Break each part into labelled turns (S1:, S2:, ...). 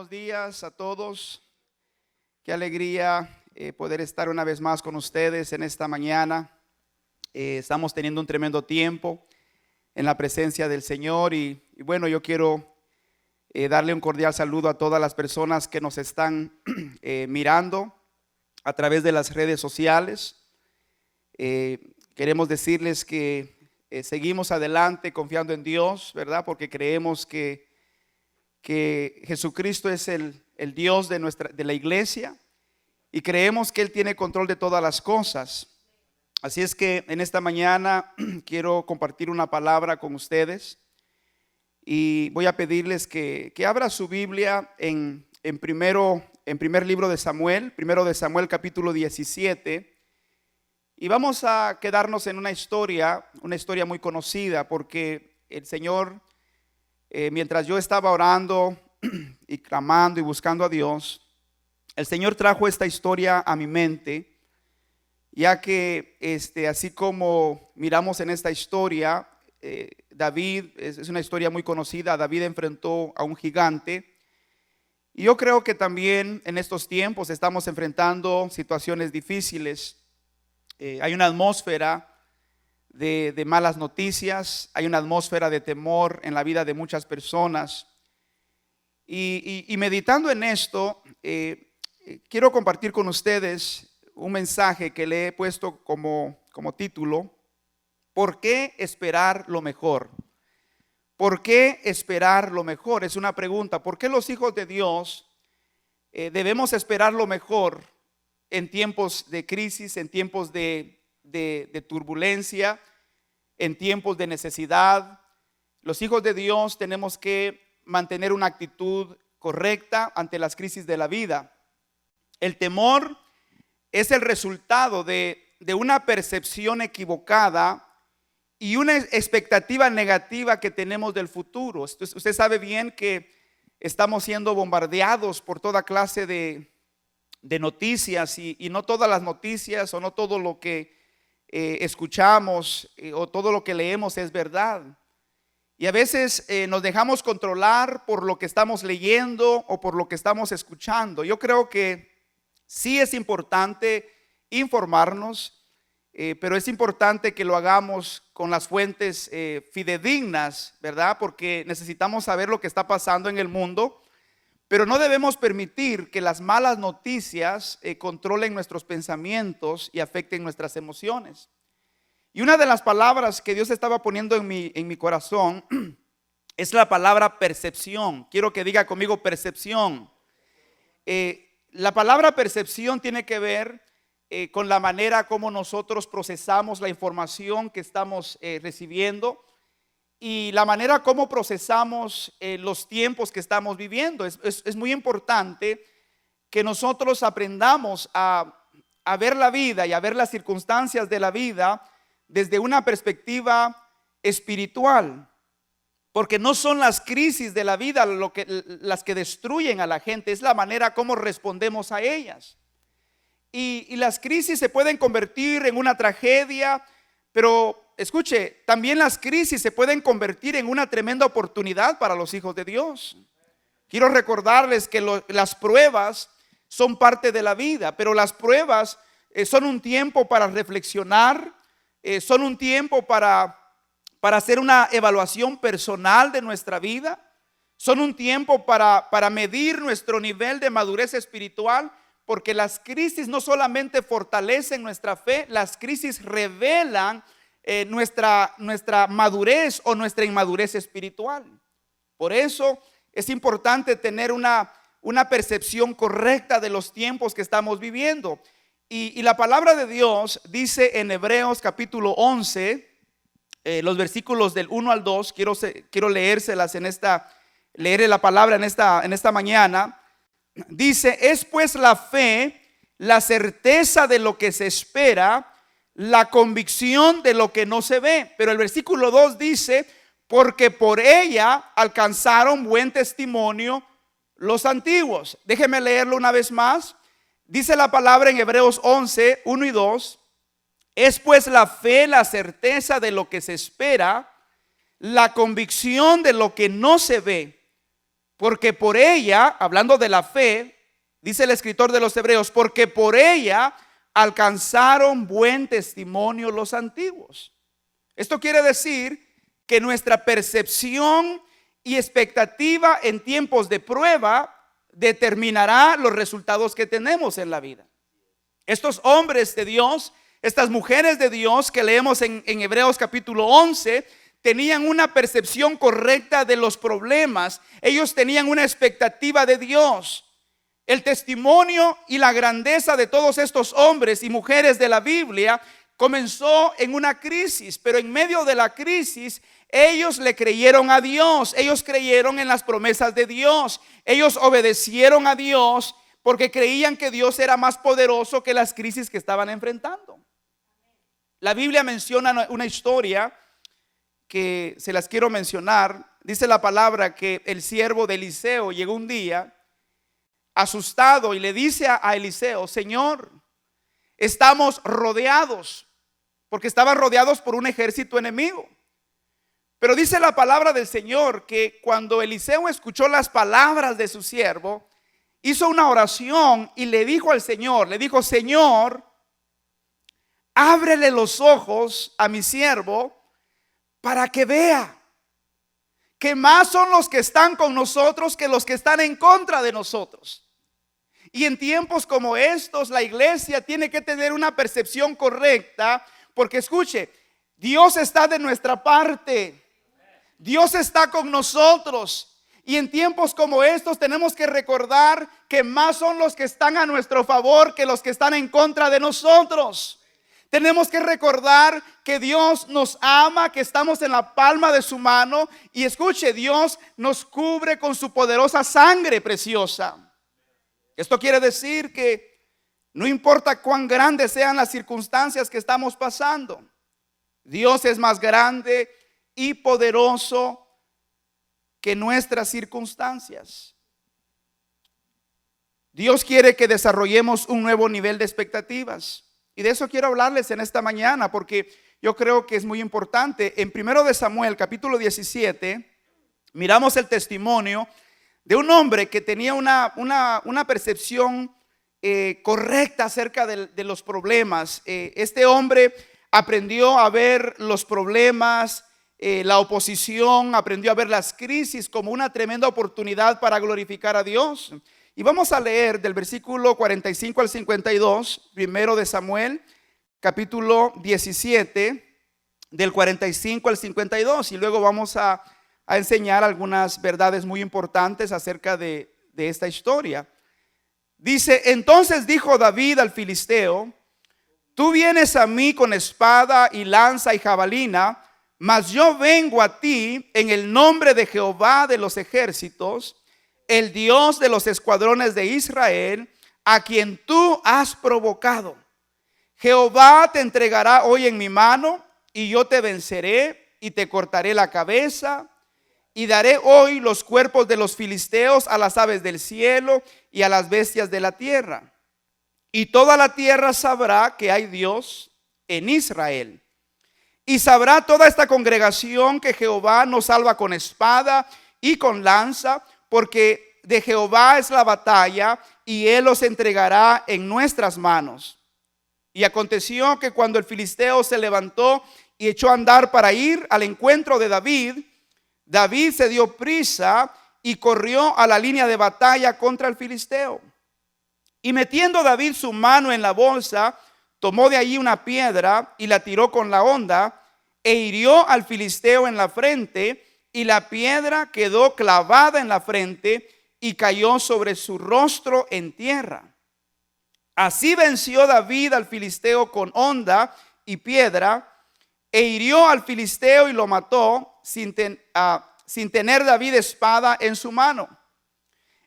S1: buenos días a todos. Qué alegría poder estar una vez más con ustedes en esta mañana. Estamos teniendo un tremendo tiempo en la presencia del Señor y bueno, yo quiero darle un cordial saludo a todas las personas que nos están mirando a través de las redes sociales. Queremos decirles que seguimos adelante confiando en Dios, ¿verdad? Porque creemos que Jesucristo es el Dios de la iglesia y creemos que Él tiene control de todas las cosas. Así es que en esta mañana quiero compartir una palabra con ustedes y voy a pedirles que abra su Biblia en primer libro de Samuel, primero de Samuel capítulo 17, y vamos a quedarnos en una historia muy conocida, porque el Señor, mientras yo estaba orando y clamando y buscando a Dios, el Señor trajo esta historia a mi mente, ya que así como miramos en esta historia, David, es una historia muy conocida. David enfrentó a un gigante, y yo creo que también en estos tiempos estamos enfrentando situaciones difíciles. Hay una atmósfera de malas noticias, hay una atmósfera de temor en la vida de muchas personas. Y meditando en esto, quiero compartir con ustedes un mensaje que le he puesto como título: ¿por qué esperar lo mejor? ¿Por qué esperar lo mejor? Es una pregunta. ¿Por qué los hijos de Dios debemos esperar lo mejor en tiempos de crisis, en tiempos de turbulencia, en tiempos de necesidad? Los hijos de Dios tenemos que mantener una actitud correcta ante las crisis de la vida. El temor es el resultado de una percepción equivocada y una expectativa negativa que tenemos del futuro. Usted sabe bien que estamos siendo bombardeados por toda clase de noticias y no todas las noticias o no todo lo que escuchamos o todo lo que leemos es verdad. Y a veces nos dejamos controlar por lo que estamos leyendo o por lo que estamos escuchando. Yo creo que sí es importante informarnos, pero es importante que lo hagamos con las fuentes fidedignas, ¿verdad? Porque necesitamos saber lo que está pasando en el mundo, pero no debemos permitir que las malas noticias controlen nuestros pensamientos y afecten nuestras emociones. Y una de las palabras que Dios estaba poniendo en mi corazón es la palabra percepción. Quiero que diga conmigo percepción. La palabra percepción tiene que ver con la manera como nosotros procesamos la información que estamos recibiendo y la manera como procesamos los tiempos que estamos viviendo. Es muy importante que nosotros aprendamos a ver la vida y a ver las circunstancias de la vida desde una perspectiva espiritual, porque no son las crisis de la vida las que destruyen a la gente, es la manera como respondemos a ellas. Y las crisis se pueden convertir en una tragedia, pero escuche, también las crisis se pueden convertir en una tremenda oportunidad para los hijos de Dios. Quiero recordarles que las pruebas son parte de la vida, pero las pruebas son un tiempo para reflexionar, son un tiempo para hacer una evaluación personal de nuestra vida, son un tiempo para medir nuestro nivel de madurez espiritual, porque las crisis no solamente fortalecen nuestra fe, las crisis revelan nuestra madurez o nuestra inmadurez espiritual. Por eso es importante tener una percepción correcta de los tiempos que estamos viviendo. Y la palabra de Dios dice en Hebreos capítulo 11, los versículos del 1 al 2, quiero leérselas leer la palabra en esta mañana. Dice: es pues la fe, la certeza de lo que se espera, la convicción de lo que no se ve. Pero el versículo 2 dice: porque por ella alcanzaron buen testimonio los antiguos. Déjeme leerlo una vez más. Dice la palabra en Hebreos 11, 1 y 2: es pues la fe, la certeza de lo que se espera, la convicción de lo que no se ve, porque por ella, hablando de la fe, dice el escritor de los Hebreos, porque por ella alcanzaron buen testimonio los antiguos. Esto quiere decir que nuestra percepción y expectativa en tiempos de prueba determinará los resultados que tenemos en la vida. Estos hombres de Dios, estas mujeres de Dios que leemos en Hebreos capítulo 11, tenían una percepción correcta de los problemas. Ellos tenían una expectativa de Dios. El testimonio y la grandeza de todos estos hombres y mujeres de la Biblia comenzó en una crisis, pero en medio de la crisis ellos le creyeron a Dios. Ellos creyeron en las promesas de Dios. Ellos obedecieron a Dios porque creían que Dios era más poderoso que las crisis que estaban enfrentando. La Biblia menciona una historia que se las quiero mencionar. Dice la palabra que el siervo de Eliseo llegó un día asustado y le dice a Eliseo: Señor, estamos rodeados, porque estaban rodeados por un ejército enemigo. Pero dice la palabra del Señor que cuando Eliseo escuchó las palabras de su siervo, hizo una oración y le dijo al Señor, le dijo: Señor, ábrele los ojos a mi siervo para que vea que más son los que están con nosotros que los que están en contra de nosotros. Y en tiempos como estos, la iglesia tiene que tener una percepción correcta, porque escuche, Dios está de nuestra parte, Dios está con nosotros. Y en tiempos como estos tenemos que recordar que más son los que están a nuestro favor que los que están en contra de nosotros. Tenemos que recordar que Dios nos ama, que estamos en la palma de su mano. Y escuche, Dios nos cubre con su poderosa sangre preciosa. Esto quiere decir que no importa cuán grandes sean las circunstancias que estamos pasando, Dios es más grande y poderoso que nuestras circunstancias. Dios quiere que desarrollemos un nuevo nivel de expectativas. Y de eso quiero hablarles en esta mañana, porque yo creo que es muy importante. En 1 de Samuel, capítulo 17, miramos el testimonio de un hombre que tenía una percepción correcta acerca de los problemas. Este hombre aprendió a ver los problemas, la oposición, aprendió a ver las crisis como una tremenda oportunidad para glorificar a Dios. Y vamos a leer del versículo 45 al 52, 1 de Samuel, capítulo 17, del 45 al 52. Y luego vamos a enseñar algunas verdades muy importantes acerca de esta historia. Dice: entonces dijo David al filisteo: tú vienes a mí con espada y lanza y jabalina, mas yo vengo a ti en el nombre de Jehová de los ejércitos, el Dios de los escuadrones de Israel, a quien tú has provocado. Jehová te entregará hoy en mi mano, y yo te venceré y te cortaré la cabeza, y daré hoy los cuerpos de los filisteos a las aves del cielo y a las bestias de la tierra. Y toda la tierra sabrá que hay Dios en Israel. Y sabrá toda esta congregación que Jehová nos salva con espada y con lanza, porque de Jehová es la batalla, y él los entregará en nuestras manos. Y aconteció que cuando el filisteo se levantó y echó a andar para ir al encuentro de David, David se dio prisa y corrió a la línea de batalla contra el filisteo. Y metiendo David su mano en la bolsa, tomó de allí una piedra y la tiró con la honda, e hirió al filisteo en la frente, y la piedra quedó clavada en la frente y cayó sobre su rostro en tierra. Así venció David al filisteo con honda y piedra, e hirió al filisteo y lo mató sin tener David espada en su mano.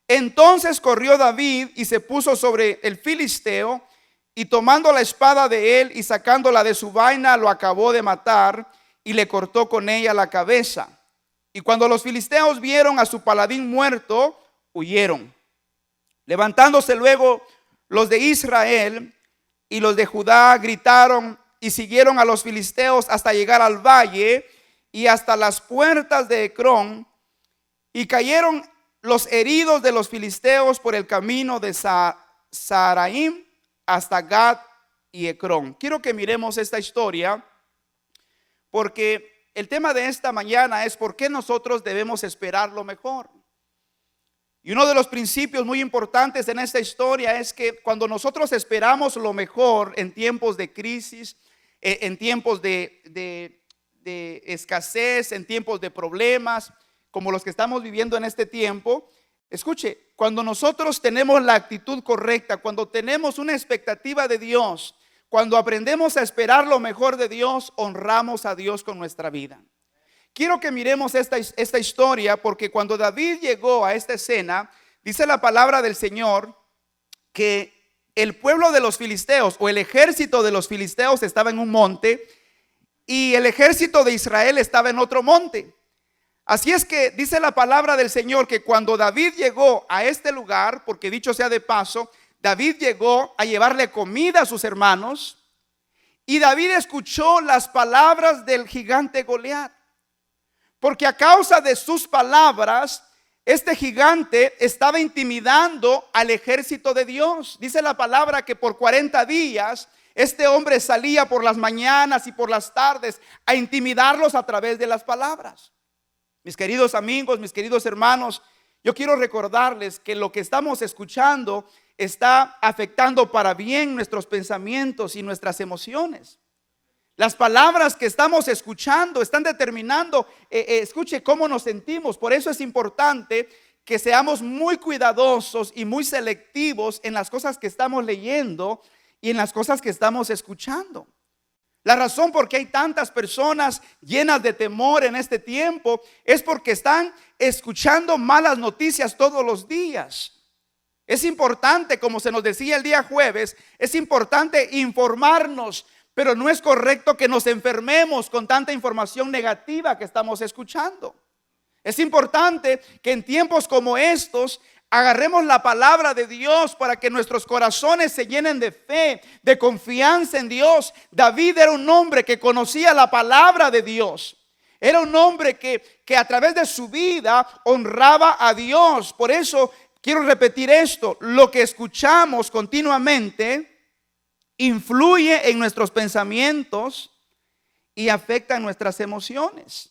S1: Entonces corrió David y se puso sobre el filisteo, y tomando la espada de él y sacándola de su vaina, lo acabó de matar y le cortó con ella la cabeza. Y cuando los filisteos vieron a su paladín muerto, huyeron. Levantándose luego los de Israel y los de Judá, gritaron y siguieron a los filisteos hasta llegar al valle y hasta las puertas de Ecrón, y cayeron los heridos de los filisteos por el camino de Saharaim hasta Gad y Ecrón. Quiero que miremos esta historia porque el tema de esta mañana es por qué nosotros debemos esperar lo mejor. Y uno de los principios muy importantes en esta historia es que cuando nosotros esperamos lo mejor en tiempos de crisis, en tiempos de escasez, en tiempos de problemas, como los que estamos viviendo en este tiempo, escuche, cuando nosotros tenemos la actitud correcta, cuando tenemos una expectativa de Dios, cuando aprendemos a esperar lo mejor de Dios, honramos a Dios con nuestra vida. Quiero que miremos esta historia porque cuando David llegó a esta escena, dice la palabra del Señor que el pueblo de los filisteos o el ejército de los filisteos estaba en un monte y el ejército de Israel estaba en otro monte. Así es que dice la palabra del Señor que cuando David llegó a este lugar, porque dicho sea de paso, David llegó a llevarle comida a sus hermanos y David escuchó las palabras del gigante Goliat. Porque a causa de sus palabras, este gigante estaba intimidando al ejército de Dios. Dice la palabra que por 40 días este hombre salía por las mañanas y por las tardes a intimidarlos a través de las palabras. Mis queridos amigos, mis queridos hermanos, yo quiero recordarles que lo que estamos escuchando está afectando para bien nuestros pensamientos y nuestras emociones. Las palabras que estamos escuchando están determinando, escuche, cómo nos sentimos. Por eso es importante que seamos muy cuidadosos y muy selectivos en las cosas que estamos leyendo y en las cosas que estamos escuchando. La razón por qué hay tantas personas llenas de temor en este tiempo es porque están escuchando malas noticias todos los días. Es importante, como se nos decía el día jueves, es importante informarnos, pero no es correcto que nos enfermemos con tanta información negativa que estamos escuchando. Es importante que en tiempos como estos agarremos la palabra de Dios para que nuestros corazones se llenen de fe, de confianza en Dios. David era un hombre que conocía la palabra de Dios. Era un hombre que a través de su vida honraba a Dios. Por eso quiero repetir esto: lo que escuchamos continuamente influye en nuestros pensamientos y afecta nuestras emociones.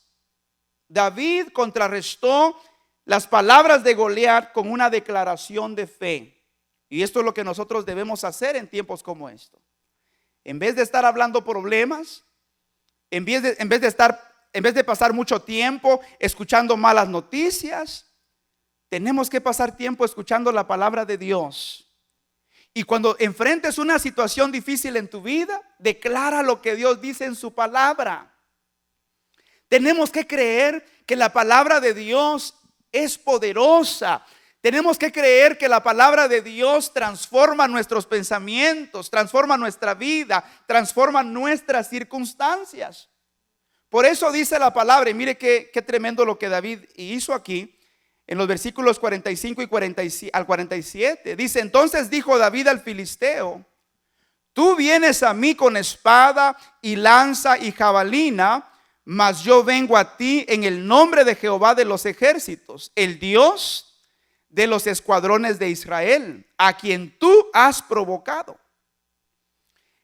S1: David contrarrestó las palabras de Goliat con una declaración de fe. Y esto es lo que nosotros debemos hacer en tiempos como estos. En vez de estar hablando problemas, en vez de pasar mucho tiempo escuchando malas noticias, tenemos que pasar tiempo escuchando la palabra de Dios. Y cuando enfrentes una situación difícil en tu vida, declara lo que Dios dice en su palabra. Tenemos que creer que la palabra de Dios es poderosa. Tenemos que creer que la palabra de Dios transforma nuestros pensamientos, transforma nuestra vida, transforma nuestras circunstancias. Por eso dice la palabra, y mire qué tremendo lo que David hizo aquí. En los versículos 45 y al 47 dice: entonces dijo David al filisteo: tú vienes a mí con espada y lanza y jabalina, mas yo vengo a ti en el nombre de Jehová de los ejércitos, el Dios de los escuadrones de Israel, a quien tú has provocado.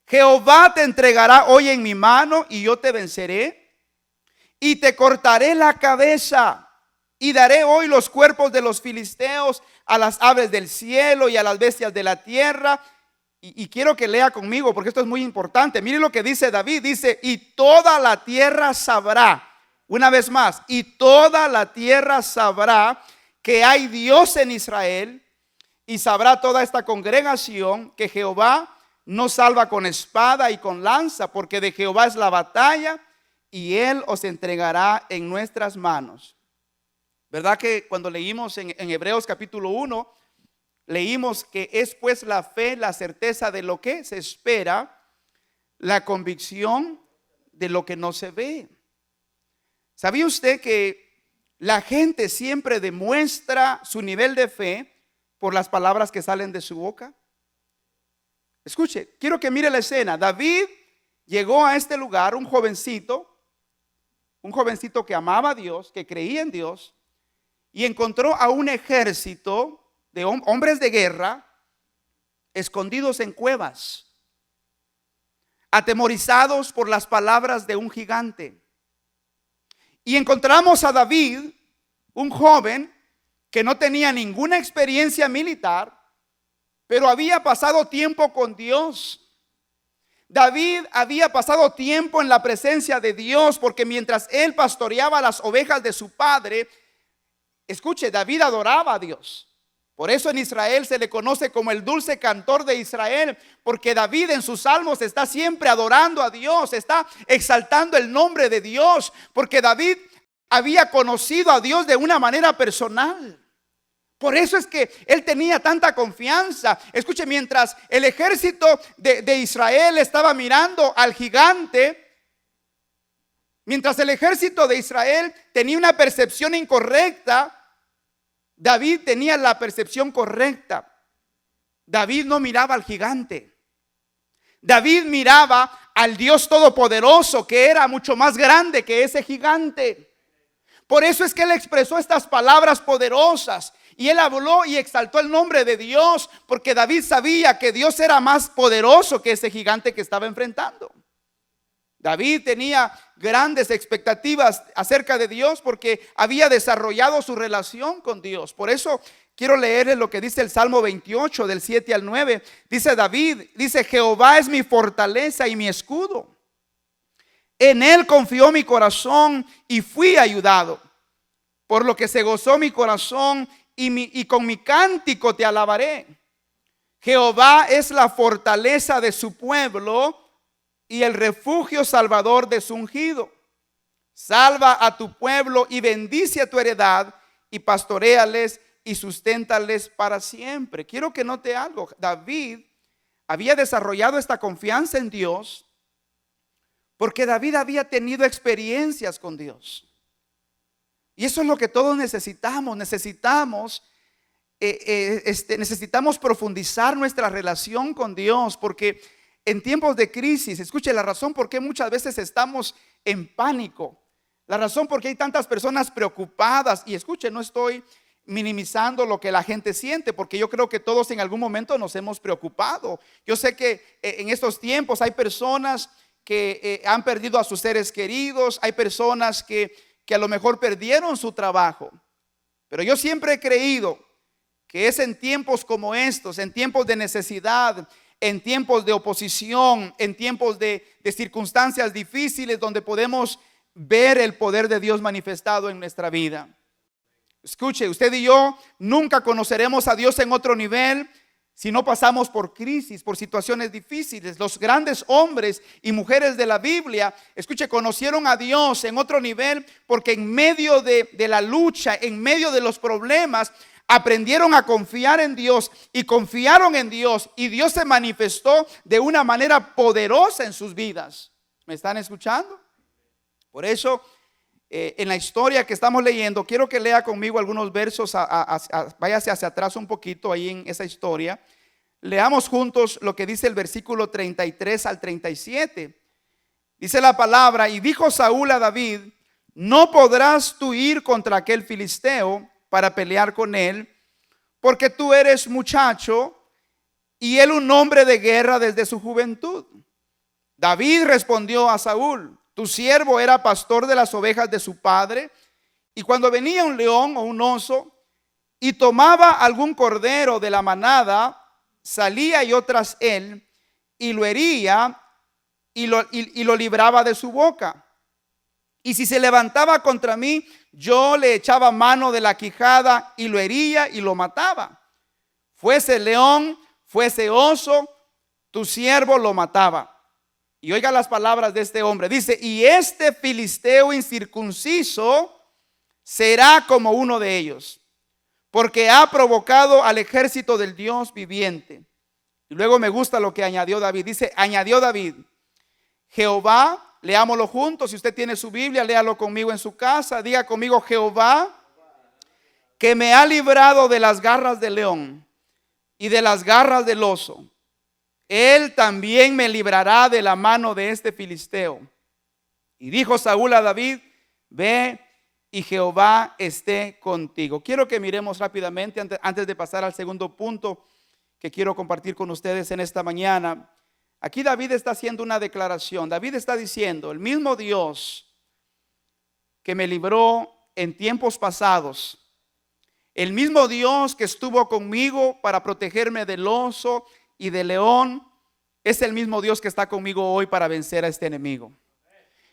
S1: Jehová te entregará hoy en mi mano y yo te venceré y te cortaré la cabeza. Y daré hoy los cuerpos de los filisteos a las aves del cielo y a las bestias de la tierra. Y quiero que lea conmigo porque esto es muy importante. Mire lo que dice David. Dice: y toda la tierra sabrá, una vez más, y toda la tierra sabrá que hay Dios en Israel. Y sabrá toda esta congregación que Jehová no salva con espada y con lanza, porque de Jehová es la batalla y Él os entregará en nuestras manos. ¿Verdad que cuando leímos en Hebreos capítulo 1, leímos que es pues la fe, la certeza de lo que se espera, la convicción de lo que no se ve? ¿Sabía usted que la gente siempre demuestra su nivel de fe por las palabras que salen de su boca? Escuche, quiero que mire la escena. David llegó a este lugar, un jovencito que amaba a Dios, que creía en Dios. y encontró a un ejército de hombres de guerra escondidos en cuevas, atemorizados por las palabras de un gigante. Y encontramos a David, un joven que no tenía ninguna experiencia militar, pero había pasado tiempo con Dios. David había pasado tiempo en la presencia de Dios, porque mientras él pastoreaba las ovejas de su padre, escuche, David adoraba a Dios. Por eso en Israel se le conoce como el dulce cantor de Israel, porque David en sus salmos está siempre adorando a Dios, está exaltando el nombre de Dios, porque David había conocido a Dios de una manera personal. Por eso es que él tenía tanta confianza. Escuche, mientras el ejército de Israel estaba mirando al gigante, mientras el ejército de Israel tenía una percepción incorrecta, David tenía la percepción correcta. David no miraba al gigante. David miraba al Dios Todopoderoso, que era mucho más grande que ese gigante. Por eso es que él expresó estas palabras poderosas. Y él habló y exaltó el nombre de Dios, porque David sabía que Dios era más poderoso que ese gigante que estaba enfrentando. David tenía grandes expectativas acerca de Dios, porque había desarrollado su relación con Dios. Por eso quiero leerles lo que dice el Salmo 28 del 7 al 9. Dice David, dice: Jehová es mi fortaleza y mi escudo. En él confió mi corazón y fui ayudado. Por lo que se gozó mi corazón y con mi cántico te alabaré. Jehová es la fortaleza de su pueblo y el refugio salvador de su ungido. Salva a tu pueblo y bendice a tu heredad y pastoréales y susténtales para siempre. Quiero que note algo. David había desarrollado esta confianza en Dios porque David había tenido experiencias con Dios. Y eso es lo que todos necesitamos. Necesitamos profundizar nuestra relación con Dios, porque en tiempos de crisis, escuche, la razón por qué muchas veces estamos en pánico, la razón por qué hay tantas personas preocupadas, y escuche, no estoy minimizando lo que la gente siente, porque yo creo que todos en algún momento nos hemos preocupado. Yo sé que en estos tiempos hay personas que han perdido a sus seres queridos, hay personas que a lo mejor perdieron su trabajo. Pero yo siempre he creído que es en tiempos como estos, en tiempos de necesidad, en tiempos de oposición, en tiempos de circunstancias difíciles, donde podemos ver el poder de Dios manifestado en nuestra vida. Escuche, usted y yo nunca conoceremos a Dios en otro nivel si no pasamos por crisis, por situaciones difíciles. Los grandes hombres y mujeres de la Biblia, escuche, conocieron a Dios en otro nivel porque en medio de la lucha, en medio de los problemas, aprendieron a confiar en Dios y confiaron en Dios, y Dios se manifestó de una manera poderosa en sus vidas. ¿Me están escuchando? Por eso, en la historia que estamos leyendo, quiero que lea conmigo algunos versos, váyase hacia atrás un poquito ahí en esa historia. Leamos juntos lo que dice el versículo 33 al 37. Dice la palabra: y dijo Saúl a David: no podrás tú ir contra aquel filisteo para pelear con él, porque tú eres muchacho y él un hombre de guerra desde su juventud. David respondió a Saúl: tu siervo era pastor de las ovejas de su padre, y cuando venía un león o un oso y tomaba algún cordero de la manada, salía yo tras él y lo hería y lo libraba de su boca. Y si se levantaba contra mí, yo le echaba mano de la quijada y lo hería y lo mataba. Fuese león, fuese oso, tu siervo lo mataba. Y oiga las palabras de este hombre. Dice: y este filisteo incircunciso será como uno de ellos, porque ha provocado al ejército del Dios viviente. Y luego me gusta lo que añadió David. Dice, añadió David: Jehová, leámoslo juntos. Si usted tiene su Biblia, léalo conmigo en su casa. Diga conmigo: Jehová, que me ha librado de las garras del león y de las garras del oso, él también me librará de la mano de este filisteo. Y dijo Saúl a David: ve y Jehová esté contigo. Quiero que miremos rápidamente antes de pasar al segundo punto que quiero compartir con ustedes en esta mañana. Aquí David está haciendo una declaración. David está diciendo: el mismo Dios que me libró en tiempos pasados, el mismo Dios que estuvo conmigo para protegerme del oso y del león, es el mismo Dios que está conmigo hoy para vencer a este enemigo.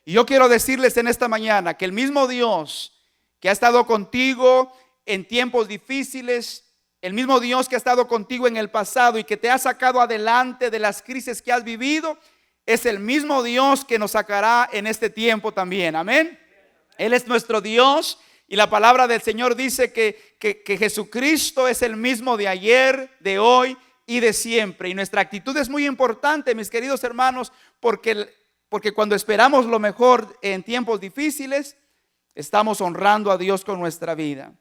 S1: Y yo quiero decirles en esta mañana que el mismo Dios que ha estado contigo en tiempos difíciles, el mismo Dios que ha estado contigo en el pasado y que te ha sacado adelante de las crisis que has vivido, es el mismo Dios que nos sacará en este tiempo también. Amén. Él es nuestro Dios y la palabra del Señor dice que Jesucristo es el mismo de ayer, de hoy y de siempre. Y nuestra actitud es muy importante, mis queridos hermanos, porque cuando esperamos lo mejor en tiempos difíciles, estamos honrando a Dios con nuestra vida.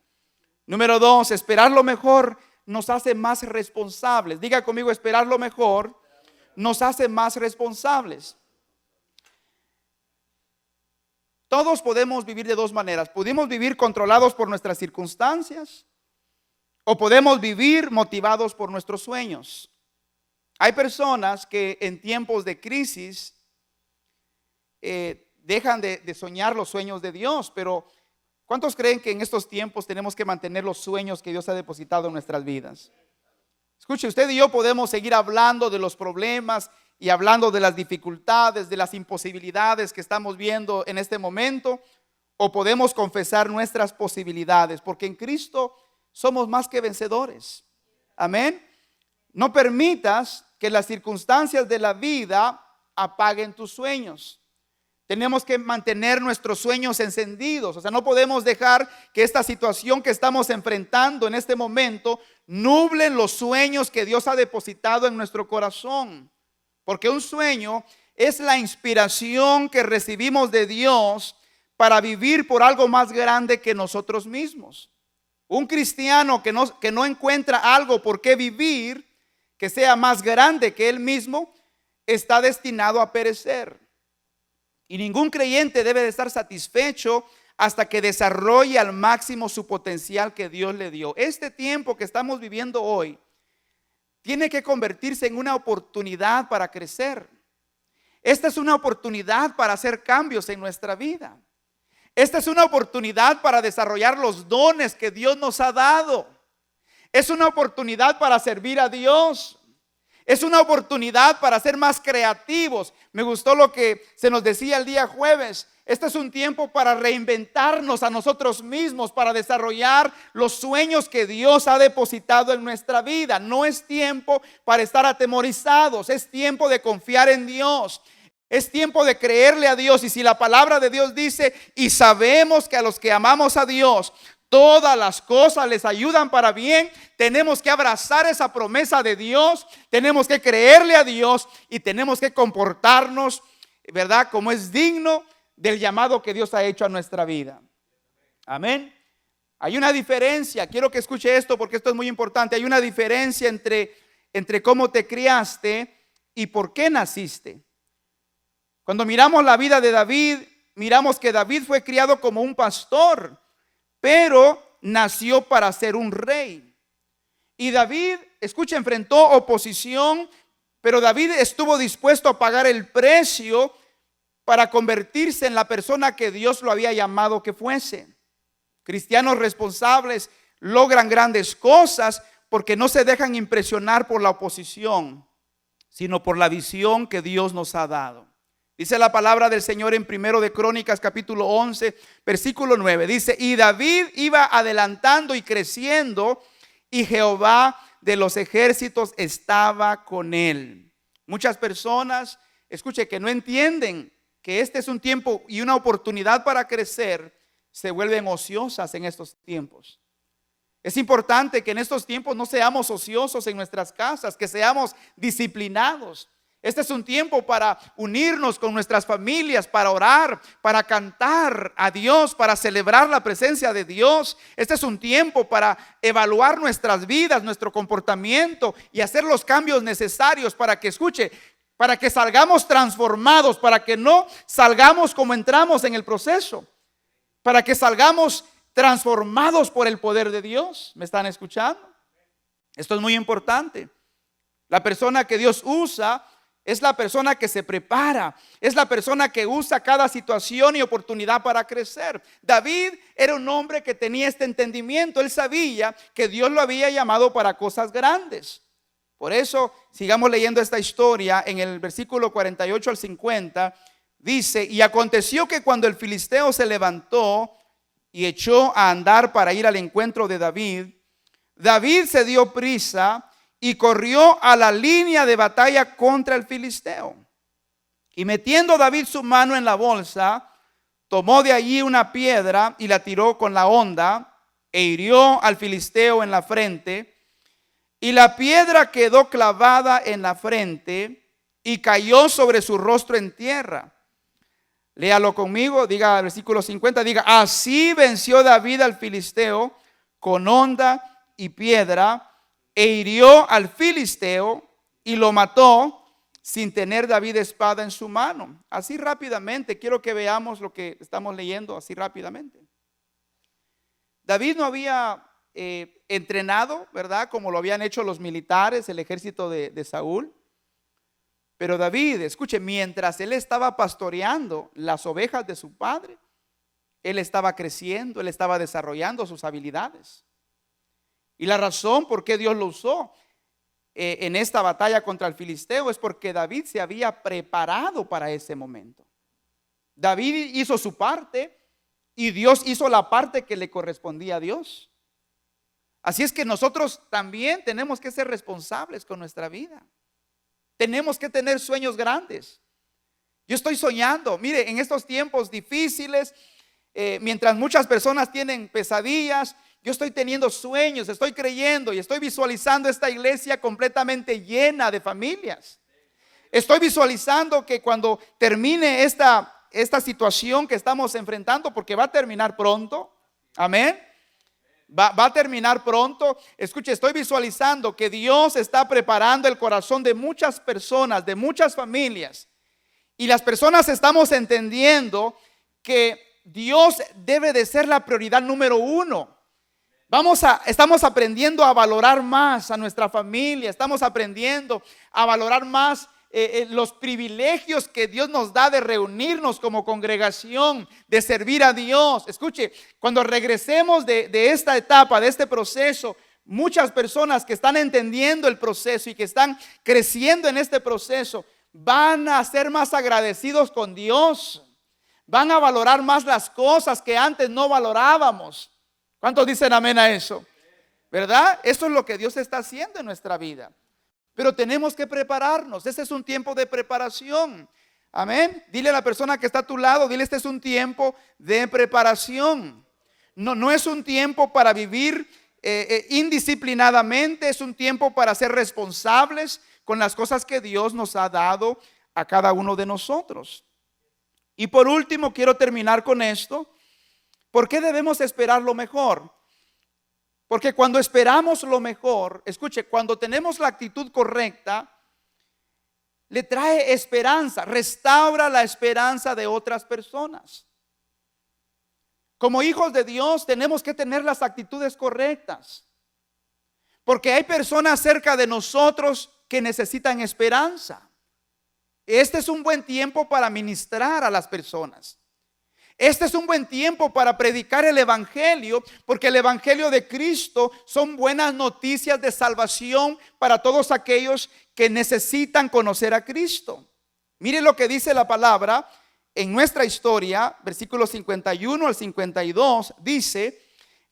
S1: Número 2, esperar lo mejor nos hace más responsables. Diga conmigo: esperar lo mejor nos hace más responsables. Todos podemos vivir de dos maneras. Podemos vivir controlados por nuestras circunstancias o podemos vivir motivados por nuestros sueños. Hay personas que en tiempos de crisis dejan de soñar los sueños de Dios, pero ¿cuántos creen que en estos tiempos tenemos que mantener los sueños que Dios ha depositado en nuestras vidas? Escuche, usted y yo podemos seguir hablando de los problemas y hablando de las dificultades, de las imposibilidades que estamos viendo en este momento, o podemos confesar nuestras posibilidades, porque en Cristo somos más que vencedores. Amén. No permitas que las circunstancias de la vida apaguen tus sueños. Tenemos que mantener nuestros sueños encendidos. O sea, no podemos dejar que esta situación que estamos enfrentando en este momento nublen los sueños que Dios ha depositado en nuestro corazón. Porque un sueño es la inspiración que recibimos de Dios para vivir por algo más grande que nosotros mismos. Un cristiano que no encuentra algo por qué vivir que sea más grande que él mismo, está destinado a perecer. Y ningún creyente debe de estar satisfecho hasta que desarrolle al máximo su potencial que Dios le dio. Este tiempo que estamos viviendo hoy tiene que convertirse en una oportunidad para crecer. Esta es una oportunidad para hacer cambios en nuestra vida. Esta es una oportunidad para desarrollar los dones que Dios nos ha dado. Es una oportunidad para servir a Dios. Es una oportunidad para ser más creativos. Me gustó lo que se nos decía el día jueves. Este es un tiempo para reinventarnos a nosotros mismos, para desarrollar los sueños que Dios ha depositado en nuestra vida. No es tiempo para estar atemorizados, es tiempo de confiar en Dios. Es tiempo de creerle a Dios. Y si la palabra de Dios dice: y sabemos que a los que amamos a Dios todas las cosas les ayudan para bien, tenemos que abrazar esa promesa de Dios, tenemos que creerle a Dios y tenemos que comportarnos, ¿verdad?, como es digno del llamado que Dios ha hecho a nuestra vida. Amén. Hay una diferencia, quiero que escuche esto porque esto es muy importante. Hay una diferencia entre cómo te criaste y por qué naciste. Cuando miramos la vida de David, miramos que David fue criado como un pastor, pero nació para ser un rey. Y David, escucha, enfrentó oposición, pero David estuvo dispuesto a pagar el precio para convertirse en la persona que Dios lo había llamado que fuese. Cristianos responsables logran grandes cosas porque no se dejan impresionar por la oposición, sino por la visión que Dios nos ha dado. Dice la palabra del Señor en 1 de Crónicas capítulo 11 versículo 9. Dice: y David iba adelantando y creciendo, y Jehová de los ejércitos estaba con él. Muchas personas, escuche, que no entienden que este es un tiempo y una oportunidad para crecer, se vuelven ociosas en estos tiempos. Es importante que en estos tiempos no seamos ociosos en nuestras casas, que seamos disciplinados. Este es un tiempo para unirnos con nuestras familias, para orar, para cantar a Dios, para celebrar la presencia de Dios. Este es un tiempo para evaluar nuestras vidas, nuestro comportamiento y hacer los cambios necesarios para que, escuche, para que salgamos transformados, para que no salgamos como entramos en el proceso. para que salgamos transformados por el poder de Dios. ¿Me están escuchando? Esto es muy importante. La persona que Dios usa es la persona que se prepara, es la persona que usa cada situación y oportunidad para crecer. David era un hombre que tenía este entendimiento. Él sabía que Dios lo había llamado para cosas grandes. Por eso, sigamos leyendo esta historia. En el versículo 48 al 50 dice: y aconteció que cuando el filisteo se levantó y echó a andar para ir al encuentro de David, David se dio prisa y corrió a la línea de batalla contra el filisteo. Y metiendo David su mano en la bolsa, tomó de allí una piedra y la tiró con la honda e hirió al filisteo en la frente. Y la piedra quedó clavada en la frente y cayó sobre su rostro en tierra. Léalo conmigo, diga el versículo 50, diga: así venció David al filisteo con honda y piedra, e hirió al filisteo y lo mató sin tener David espada en su mano. Así rápidamente, quiero que veamos lo que estamos leyendo así rápidamente. David no había entrenado, ¿verdad? Como lo habían hecho los militares, el ejército de Saúl. Pero David, escuche, mientras él estaba pastoreando las ovejas de su padre, él estaba creciendo, él estaba desarrollando sus habilidades. Y la razón por qué Dios lo usó en esta batalla contra el filisteo es porque David se había preparado para ese momento. David hizo su parte y Dios hizo la parte que le correspondía a Dios. Así es que nosotros también tenemos que ser responsables con nuestra vida. Tenemos que tener sueños grandes. Yo estoy soñando, mire, en estos tiempos difíciles, mientras muchas personas tienen pesadillas, yo estoy teniendo sueños, estoy creyendo y estoy visualizando esta iglesia completamente llena de familias. Estoy visualizando que cuando termine esta situación que estamos enfrentando, porque va a terminar pronto, amén, va a terminar pronto. Escuche, estoy visualizando que Dios está preparando el corazón de muchas personas, de muchas familias. Y las personas estamos entendiendo que Dios debe de ser la prioridad número uno. Estamos aprendiendo a valorar más a nuestra familia. Estamos aprendiendo a valorar más los privilegios que Dios nos da de reunirnos como congregación, de servir a Dios. Escuche, cuando regresemos de esta etapa, de este proceso, muchas personas que están entendiendo el proceso y que están creciendo en este proceso van a ser más agradecidos con Dios. Van a valorar más las cosas que antes no valorábamos. ¿Cuántos dicen amén a eso? ¿Verdad? Eso es lo que Dios está haciendo en nuestra vida. Pero tenemos que prepararnos. Este es un tiempo de preparación. Amén. Dile a la persona que está a tu lado, dile: este es un tiempo de preparación. No es un tiempo para vivir indisciplinadamente. Es un tiempo para ser responsables con las cosas que Dios nos ha dado a cada uno de nosotros. Y por último, quiero terminar con esto. ¿Por qué debemos esperar lo mejor? Porque cuando esperamos lo mejor, escuche, cuando tenemos la actitud correcta, le trae esperanza, restaura la esperanza de otras personas. Como hijos de Dios tenemos que tener las actitudes correctas, porque hay personas cerca de nosotros que necesitan esperanza. Este es un buen tiempo para ministrar a las personas. Este es un buen tiempo para predicar el evangelio, porque el evangelio de Cristo son buenas noticias de salvación para todos aquellos que necesitan conocer a Cristo. Mire lo que dice la palabra en nuestra historia, versículos 51 al 52, dice: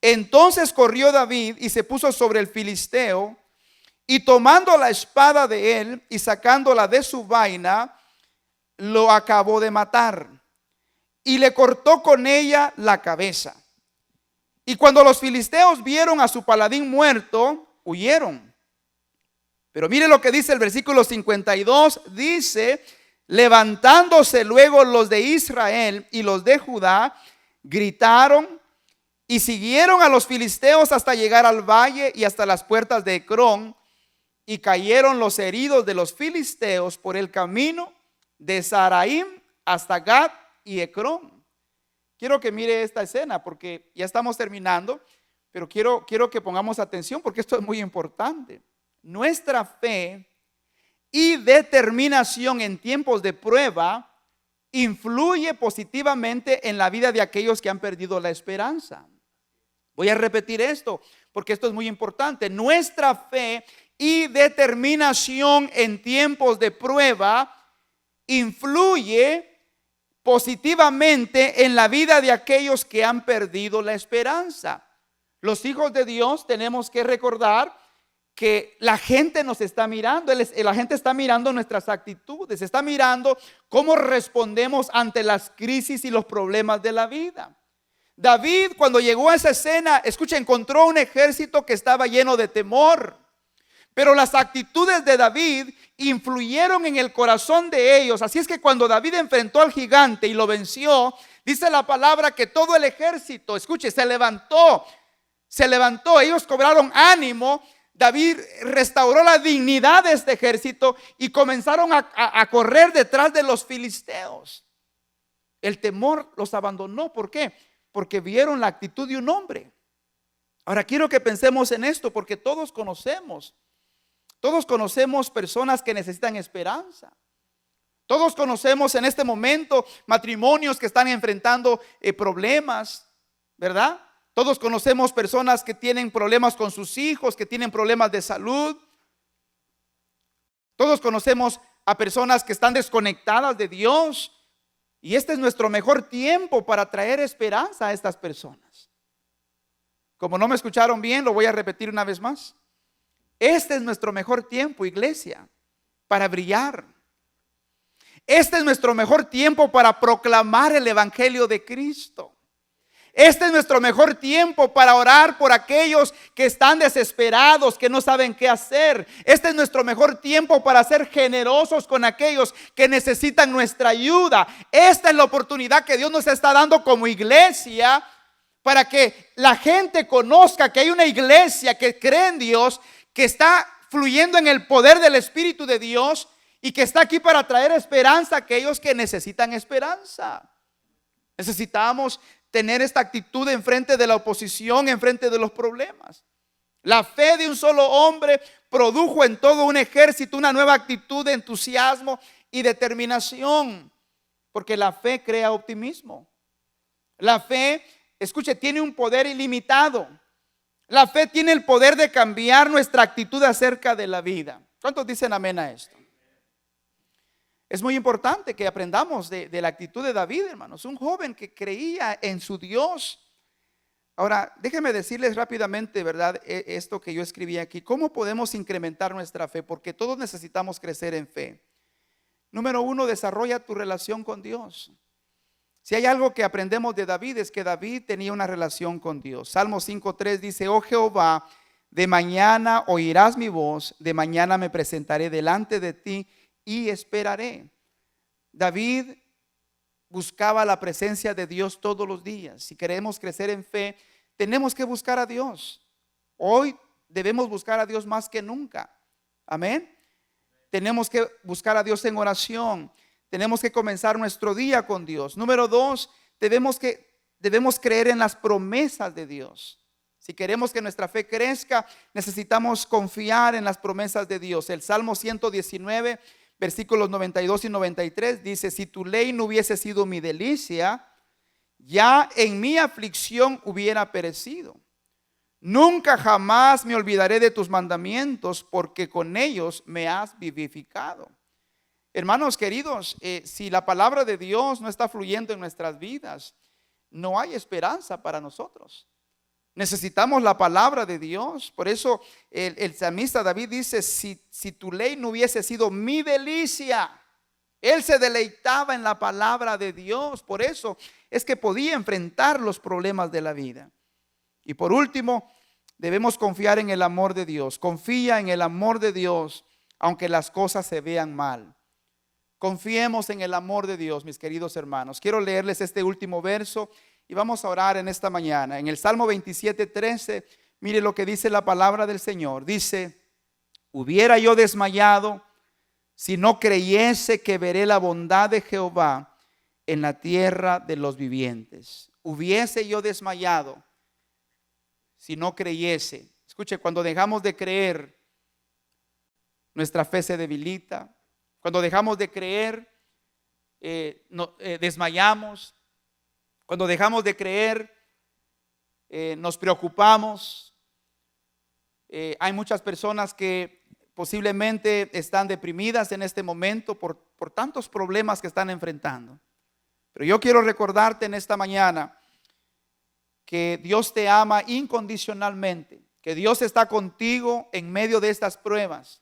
S1: entonces corrió David y se puso sobre el filisteo, y tomando la espada de él y sacándola de su vaina, lo acabó de matar. Y le cortó con ella la cabeza. Y cuando los filisteos vieron a su paladín muerto, huyeron. Pero mire lo que dice el versículo 52. Dice: levantándose luego los de Israel y los de Judá, gritaron y siguieron a los filisteos hasta llegar al valle y hasta las puertas de Ecrón. Y cayeron los heridos de los filisteos por el camino de Saraim hasta Gat y Ecrón. Quiero que mire esta escena porque ya estamos terminando, pero quiero que pongamos atención porque esto es muy importante. Nuestra fe y determinación en tiempos de prueba influye positivamente en la vida de aquellos que han perdido la esperanza. Voy a repetir esto porque esto es muy importante. Nuestra fe y determinación en tiempos de prueba influye positivamente en la vida de aquellos que han perdido la esperanza. Los hijos de Dios tenemos que recordar que la gente nos está mirando, la gente está mirando nuestras actitudes, está mirando cómo respondemos ante las crisis y los problemas de la vida. David, cuando llegó a esa escena, escucha, encontró un ejército que estaba lleno de temor, pero las actitudes de David influyeron en el corazón de ellos. Así es que cuando David enfrentó al gigante y lo venció, dice la palabra que todo el ejército, escuche, se levantó, ellos cobraron ánimo. David restauró la dignidad de este ejército y comenzaron a correr detrás de los filisteos. El temor los abandonó. ¿Por qué? Porque vieron la actitud de un hombre. Ahora quiero que pensemos en esto porque todos conocemos personas que necesitan esperanza. Todos conocemos en este momento matrimonios que están enfrentando problemas, ¿verdad? Todos conocemos personas que tienen problemas con sus hijos, que tienen problemas de salud. Todos conocemos a personas que están desconectadas de Dios. Y este es nuestro mejor tiempo para traer esperanza a estas personas. Como no me escucharon bien, lo voy a repetir una vez más. Este es nuestro mejor tiempo, iglesia, para brillar. Este es nuestro mejor tiempo para proclamar el evangelio de Cristo. Este es nuestro mejor tiempo para orar por aquellos que están desesperados, que no saben qué hacer. Este es nuestro mejor tiempo para ser generosos con aquellos que necesitan nuestra ayuda. Esta es la oportunidad que Dios nos está dando como iglesia para que la gente conozca que hay una iglesia que cree en Dios, que está fluyendo en el poder del Espíritu de Dios y que está aquí para traer esperanza a aquellos que necesitan esperanza. Necesitamos tener esta actitud en frente de la oposición, en frente de los problemas. La fe de un solo hombre produjo en todo un ejército una nueva actitud de entusiasmo y determinación, porque la fe crea optimismo. La fe, escuche, tiene un poder ilimitado. La fe tiene el poder de cambiar nuestra actitud acerca de la vida. ¿Cuántos dicen amén a esto? Es muy importante que aprendamos de la actitud de David, hermanos. Un joven que creía en su Dios. Ahora, déjenme decirles rápidamente, ¿verdad? Esto que yo escribí aquí. ¿Cómo podemos incrementar nuestra fe? Porque todos necesitamos crecer en fe. Número 1, desarrolla tu relación con Dios. Si hay algo que aprendemos de David es que David tenía una relación con Dios. Salmo 5:3 dice: oh Jehová, de mañana oirás mi voz, de mañana me presentaré delante de ti y esperaré. David buscaba la presencia de Dios todos los días. Si queremos crecer en fe, tenemos que buscar a Dios. Hoy debemos buscar a Dios más que nunca. Amén. Tenemos que buscar a Dios en oración. Tenemos que comenzar nuestro día con Dios. Número 2, debemos creer en las promesas de Dios. Si queremos que nuestra fe crezca, necesitamos confiar en las promesas de Dios. El Salmo 119, versículos 92 y 93 dice: si tu ley no hubiese sido mi delicia, ya en mi aflicción hubiera perecido. Nunca jamás me olvidaré de tus mandamientos, porque con ellos me has vivificado. Hermanos queridos, si la palabra de Dios no está fluyendo en nuestras vidas, no hay esperanza para nosotros. Necesitamos la palabra de Dios. Por eso el salmista David dice: si tu ley no hubiese sido mi delicia. Él se deleitaba en la palabra de Dios. Por eso es que podía enfrentar los problemas de la vida. Y por último, debemos confiar en el amor de Dios. Confía en el amor de Dios, aunque las cosas se vean mal. Confiemos en el amor de Dios, mis queridos hermanos. Quiero leerles este último verso y vamos a orar en esta mañana. En el Salmo 27:13, mire lo que dice la palabra del Señor. Dice: hubiera yo desmayado si no creyese que veré la bondad de Jehová en la tierra de los vivientes. Hubiese yo desmayado si no creyese. Escuche, cuando dejamos de creer, nuestra fe se debilita. Cuando dejamos de creer, desmayamos. Cuando dejamos de creer, nos preocupamos. Hay muchas personas que posiblemente están deprimidas en este momento por tantos problemas que están enfrentando. Pero yo quiero recordarte en esta mañana que Dios te ama incondicionalmente, que Dios está contigo en medio de estas pruebas.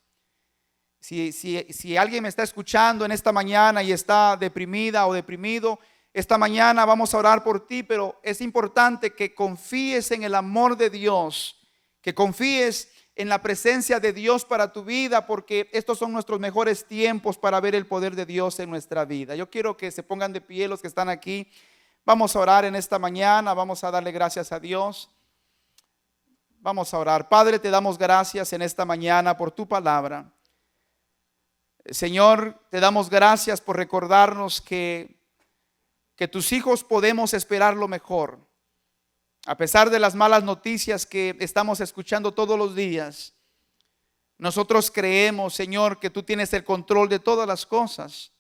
S1: Si alguien me está escuchando en esta mañana y está deprimida o deprimido, esta mañana vamos a orar por ti, pero es importante que confíes en el amor de Dios, que confíes en la presencia de Dios para tu vida, porque estos son nuestros mejores tiempos para ver el poder de Dios en nuestra vida. Yo quiero que se pongan de pie los que están aquí. Vamos a orar en esta mañana, vamos a darle gracias a Dios. Vamos a orar. Padre, te damos gracias en esta mañana por tu palabra. Señor, te damos gracias por recordarnos que tus hijos podemos esperar lo mejor. A pesar de las malas noticias que estamos escuchando todos los días, nosotros creemos, Señor, que tú tienes el control de todas las cosas.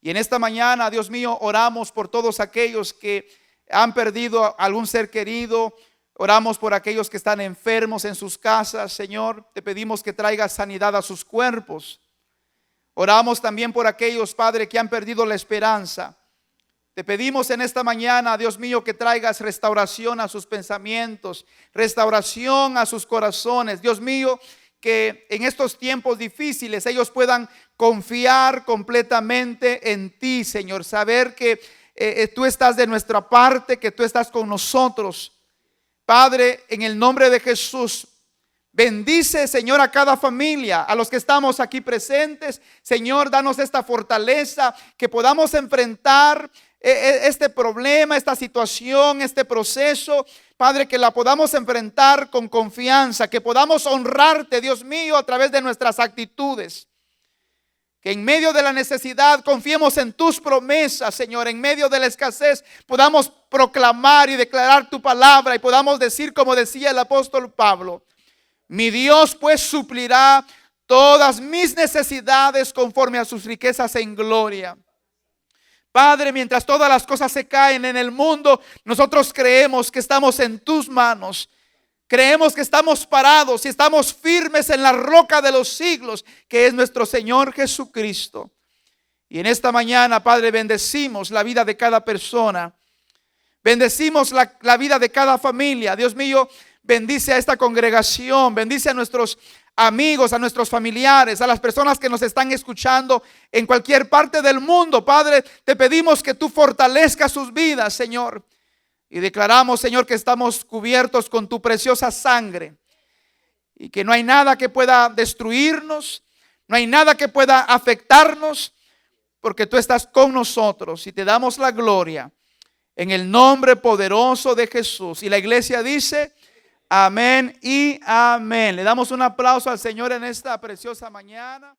S1: Y en esta mañana, Dios mío, oramos por todos aquellos que han perdido algún ser querido. Oramos por aquellos que están enfermos en sus casas, Señor. Te pedimos que traigas sanidad a sus cuerpos. Oramos también por aquellos, Padre, que han perdido la esperanza. Te pedimos en esta mañana, Dios mío, que traigas restauración a sus pensamientos, restauración a sus corazones. Dios mío, que en estos tiempos difíciles ellos puedan confiar completamente en ti, Señor. Saber que tú estás de nuestra parte, que tú estás con nosotros. Padre, en el nombre de Jesús, bendice, Señor, a cada familia, a los que estamos aquí presentes. Señor, danos esta fortaleza, que podamos enfrentar este problema, esta situación, este proceso. Padre, que la podamos enfrentar con confianza, que podamos honrarte, Dios mío, a través de nuestras actitudes. Que en medio de la necesidad confiemos en tus promesas, Señor. En medio de la escasez podamos proclamar y declarar tu palabra y podamos decir, como decía el apóstol Pablo: mi Dios pues suplirá todas mis necesidades conforme a sus riquezas en gloria. Padre, mientras todas las cosas se caen en el mundo, nosotros creemos que estamos en tus manos. Creemos que estamos parados y estamos firmes en la roca de los siglos, que es nuestro Señor Jesucristo. Y en esta mañana, Padre, bendecimos la vida de cada persona. Bendecimos la vida de cada familia. Dios mío, bendice a esta congregación, bendice a nuestros amigos, a nuestros familiares, a las personas que nos están escuchando en cualquier parte del mundo. Padre, te pedimos que tú fortalezcas sus vidas, Señor. Y declaramos, Señor, que estamos cubiertos con tu preciosa sangre y que no hay nada que pueda destruirnos, no hay nada que pueda afectarnos, porque tú estás con nosotros y te damos la gloria en el nombre poderoso de Jesús. Y la iglesia dice: amén y amén. Le damos un aplauso al Señor en esta preciosa mañana.